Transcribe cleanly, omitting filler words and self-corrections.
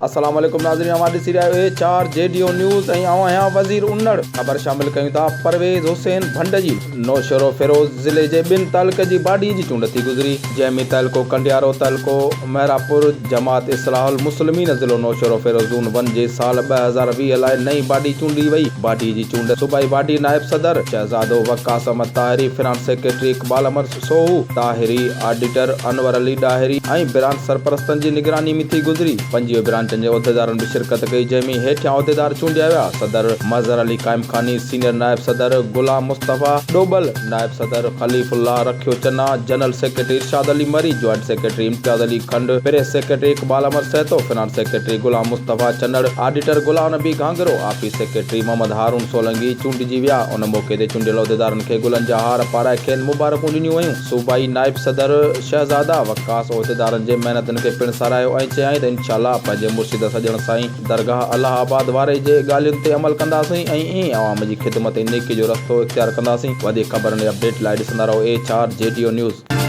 अस्सलाम वालेकुम नाज़रीन, हमारे ॾिसी रहिया आहियो चार जेडीओ न्यूज़ ऐं आऊं आहियां वज़ीर उन्नड़। ख़बर शामिल कयूं था परवेज़ हुसैन भंड जी। नौशेरो फिरोज़ ज़िले जे ॿिनि तालुक़े जी बाडी जी चूंड थी गुज़री, जंहिंमें तालुको कंडियारो, तालुको महरापुर। जमात इस्लाहुल मुस्लिमीन ज़िलो नौशेरो फिरोज़ ज़ोन 1 जे साल 2020 लाइ नई बाडी चूंडी वई। बाडी जी चूंड सूबाई बाडी नायब सदर शहज़ादो वकास अहमद ताहिरी, फिनांस सेक्रेटरी इक़बाल अमर सोहू ताहिरी, ऑडिटर अनवर अली डाहिरी ऐं ब्रांच सरपरस्तनि जी निगरानी में थी गुज़री। 25 ब्रांचनि जे उहिदेदारनि बि शिरकत कई, जंहिंमें हेठियां उहिदेदार चूंडिया विया। सदर मज़हर अली काइम खानी, सीनियर नायब सदर गुलाम मुस्तफ़ा डोबल, नायब सदर खलीफुल्लाह रखियो चन्ना, जनरल सेक्रेटरी इरशाद अली मरी, जॉइंट सेक्रेटरी इम्तियाज़ अली खंड, प्रेस सेक्रेटरी इक़बाल अमर सहतो, फिनांस सेक्रेटरी गुलाम Mustafa चन्नड़, auditor Ghulam Nabi घांगरो, office secretary Mohammad Haroon Solangi चूंडिजी विया। उन मौक़े ते चूंडियल उहिदेदारनि खे गुलनि जा हार पाराए खेनि मुबारकूं ॾिनियूं वयूं। सूबाई नायब सदर शहज़ादा वकास उहिदेदारनि जे महिनतनि खे पिणु साराहियो ऐं चयाईं त इंशाअल्लाह पंहिंजे मुर्शिद सजण साईं दरगाह अलाहाबाद वारे जे ॻाल्हियुनि ते अमल कंदासीं ऐं ईअं अवाम जी ख़िदमत ऐं नेकी जो रस्तो इख़्तियार कंदासीं। वधीक ख़बरनि ऐं अपडेट लाइ ॾिसंदा रहो A4 JDO न्यूज़।